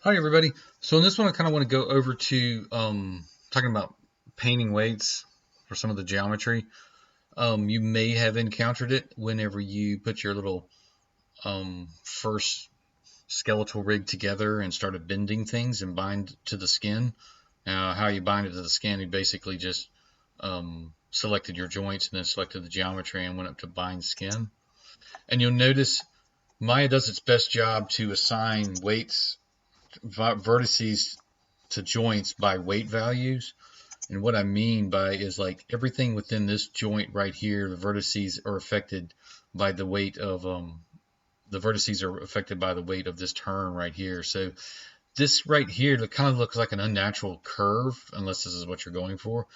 Hi everybody. So in this one I kind of want to go over to talking about painting weights for some of the geometry. You may have encountered it whenever you put your little first skeletal rig together and started bending things and bind to the skin. Now how you bind it to the skin, you basically just selected your joints and then selected the geometry and went up to bind skin. And you'll notice Maya does its best job to assign weights vertices to joints by weight values. And what I mean by is like everything within this joint right here, the vertices are affected by the weight of this turn right here. So this right here kind of looks like an unnatural curve, unless this is what you're going for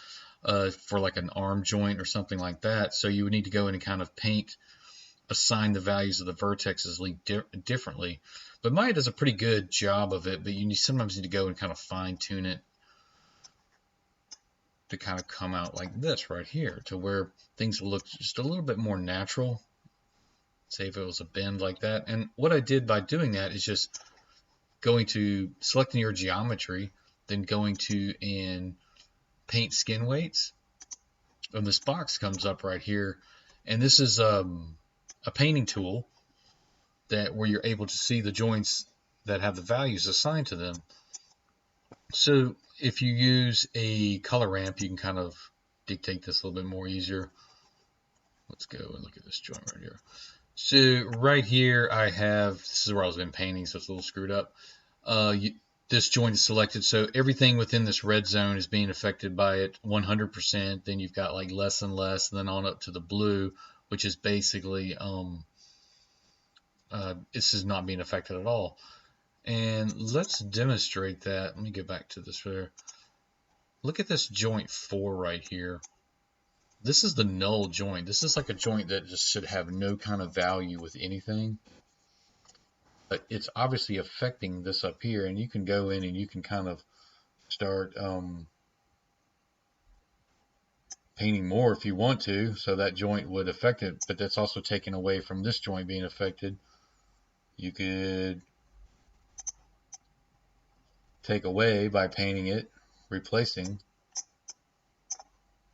like an arm joint or something like that. So you would need to go in and kind of assign the values of the vertexes differently. But Maya does a pretty good job of it, but you sometimes need to go and kind of fine tune it to kind of come out like this right here, to where things look just a little bit more natural. Say if it was a bend like that. And what I did by doing that is just selecting your geometry, then going to and paint skin weights. And this box comes up right here. And this is a painting tool where you're able to see the joints that have the values assigned to them. So if you use a color ramp, you can kind of dictate this a little bit more easier. Let's go and look at this joint right here. So right here this is where I was been painting, so it's a little screwed up. This joint is selected, so everything within this red zone is being affected by it 100%. Then you've got like less and less, and then on up to the blue, which is basically this is not being affected at all. And let's demonstrate that. Let me get back to this here. Look at this joint 4 right here. This is the null joint. This is like a joint that just should have no kind of value with anything. But it's obviously affecting this up here, and you can go in and you can kind of start painting more if you want to, so that joint would affect it, but that's also taken away from this joint being affected. You could take away by painting it, replacing.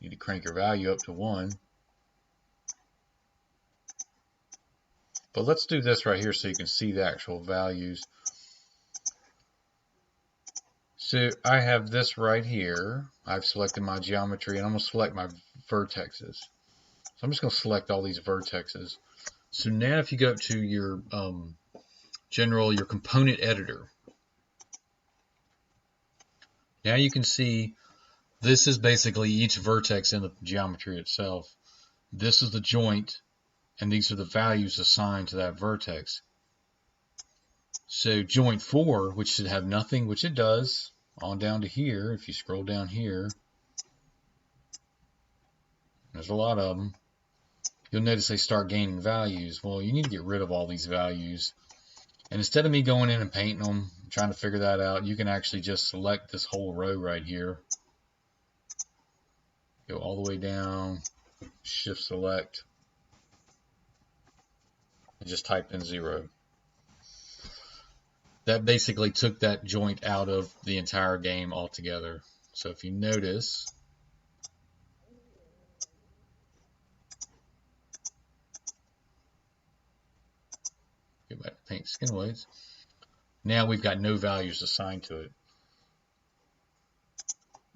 You need to crank your value up to 1. But let's do this right here so you can see the actual values. So I have this right here. I've selected my geometry, and I'm going to select my vertexes. So I'm just going to select all these vertexes. So now if you go to your your component editor, now you can see this is basically each vertex in the geometry itself. This is the joint, and these are the values assigned to that vertex. So joint 4, which should have nothing, which it does, on down to here. If you scroll down here, there's a lot of them. You'll notice they start gaining values. Well, you need to get rid of all these values. And instead of me going in and painting them, trying to figure that out, you can actually just select this whole row right here. Go all the way down, shift select, and just type in 0. That basically took that joint out of the entire game altogether. So if you notice, go back to paint skin weights. Now we've got no values assigned to it.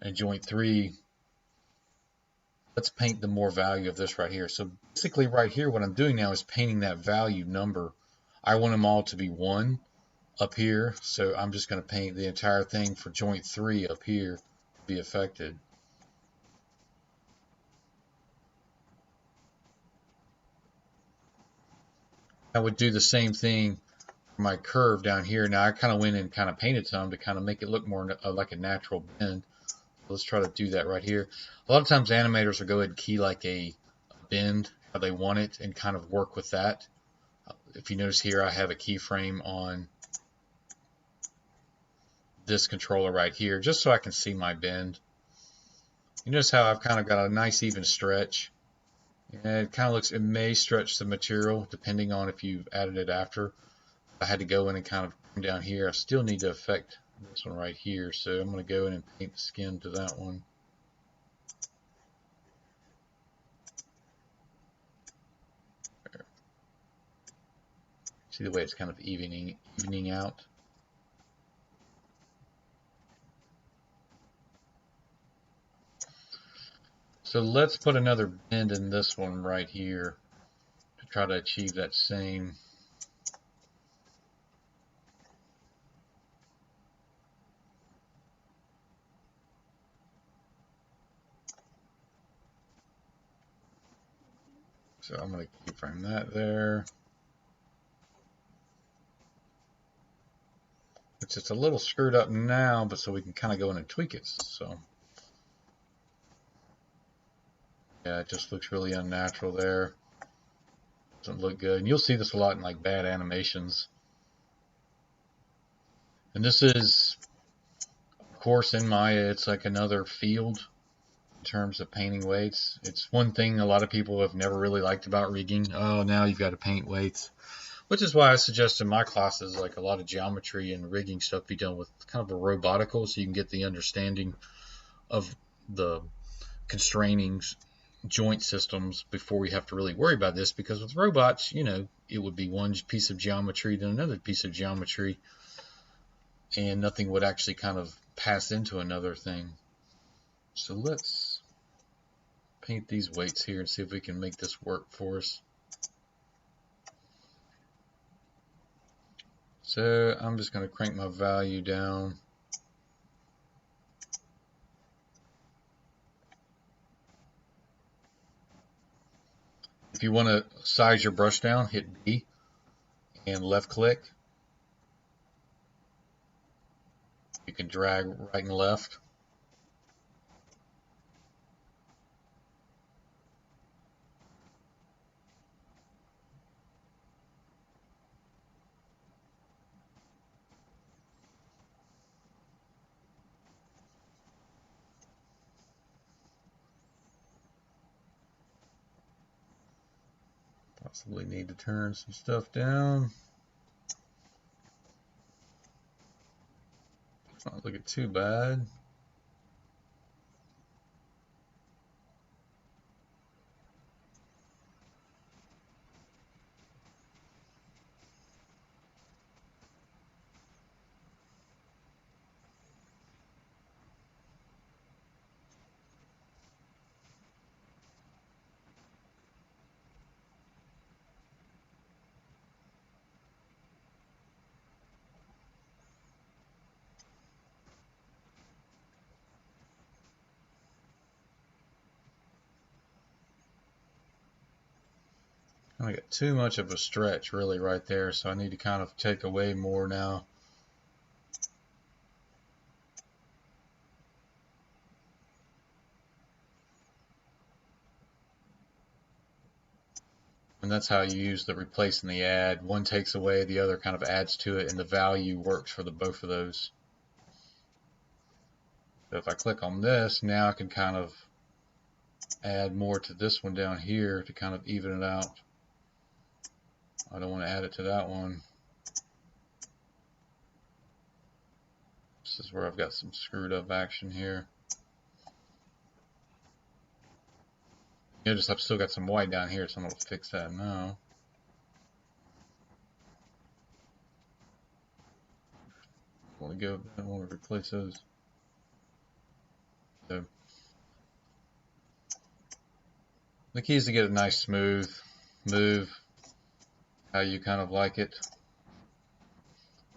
And joint 3, let's paint the more value of this right here. So basically right here, what I'm doing now is painting that value number. I want them all to be 1 up here. So I'm just going to paint the entire thing for joint 3 up here to be affected. I would do the same thing for my curve down here. Now I kind of went and kind of painted some to kind of make it look more like a natural bend. Let's try to do that right here. A lot of times animators will go ahead and key like a bend how they want it and kind of work with that. If you notice here, I have a keyframe on this controller right here just so I can see my bend. You notice how I've kind of got a nice even stretch. And it kind of looks, it may stretch the material depending on if you've added it after. I had to go in and kind of down here. I still need to affect this one right here, so I'm going to go in and paint the skin to that one. There. See the way it's kind of evening out. So let's put another bend in this one right here to try to achieve that same. So I'm going to keyframe that there. It's just a little screwed up now, but so we can kind of go in and tweak it. So yeah, it just looks really unnatural there. Doesn't look good. And you'll see this a lot in like bad animations. And this is, of course, in Maya, it's like another field in terms of painting weights. It's one thing a lot of people have never really liked about rigging. Oh, now you've got to paint weights. Which is why I suggest in my classes, like a lot of geometry and rigging stuff be done with kind of a robotical, so you can get the understanding of the constraining joint systems before we have to really worry about this. Because with robots, you know, it would be one piece of geometry, then another piece of geometry, and nothing would actually kind of pass into another thing. So let's paint these weights here and see if we can make this work for us. So I'm just going to crank my value down. If you want to size your brush down, hit B and left click. You can drag right and left. Possibly need to turn some stuff down. It's not looking too bad. I got too much of a stretch really right there, so I need to kind of take away more now. And that's how you use the replace and the add. One takes away, the other kind of adds to it, and the value works for the both of those. So if I click on this, now I can kind of add more to this one down here to kind of even it out. I don't want to add it to that one. This is where I've got some screwed up action here. Notice I've still got some white down here, so I'm going to fix that now. I want to replace those. So the key is to get a nice smooth move, how you kind of like it.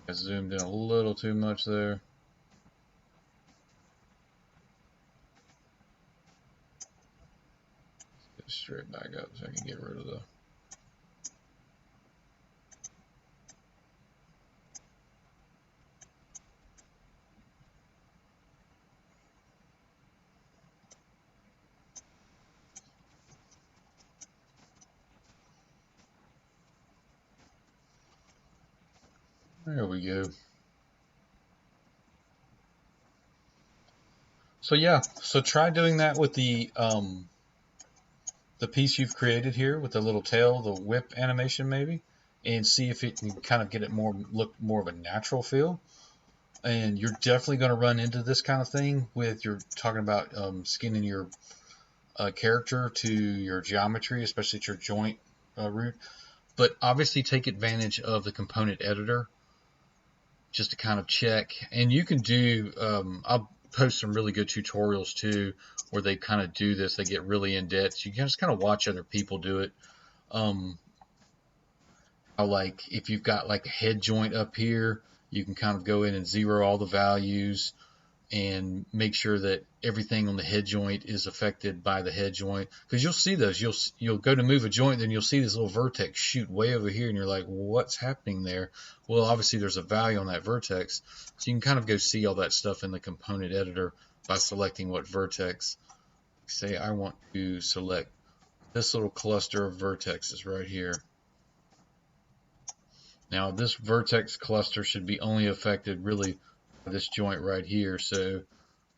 I zoomed in a little too much there. Get it straight back up so I can get rid of the there we go. So yeah, so try doing that with the piece you've created here with the little tail, the whip animation maybe, and see if it can kind of get it look more of a natural feel. And you're definitely going to run into this kind of thing with you're talking about skinning your character to your geometry, especially at your joint root. But obviously take advantage of the component editor just to kind of check. And you can do, I'll post some really good tutorials too, where they kind of do this. They get really in depth. You can just kind of watch other people do it. Um, like if you've got like a head joint up here, you can kind of go in and zero all the values and make sure that everything on the head joint is affected by the head joint, because you'll see those. You'll go to move a joint, then you'll see this little vertex shoot way over here, and you're like, well, what's happening there? Well, obviously there's a value on that vertex, so you can kind of go see all that stuff in the component editor by selecting what vertex. Say I want to select this little cluster of vertexes right here. Now this vertex cluster should be only affected really by this joint right here, so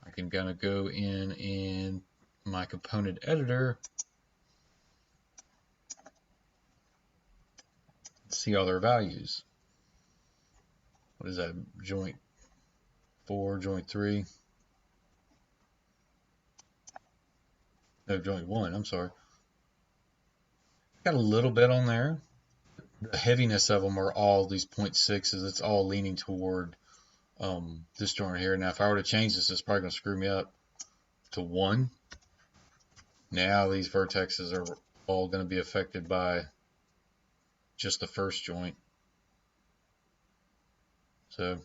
I can kind of go in my component editor, see all their values. What is that? Joint 4, joint 3. No, joint 1, I'm sorry. Got a little bit on there. The heaviness of them are all these 0.6s. It's all leaning toward this joint here. Now, if I were to change this, it's probably going to screw me up to 1. Now these vertexes are all going to be affected by just the first joint. So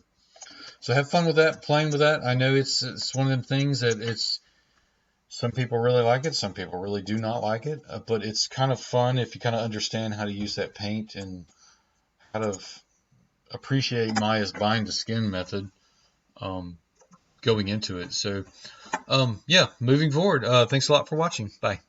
have fun with that, playing with that. I know it's one of them things that some people really like it, some people really do not like it, but it's kind of fun if you kind of understand how to use that paint and how to appreciate Maya's bind to skin method going into it. So yeah, moving forward. Thanks a lot for watching. Bye.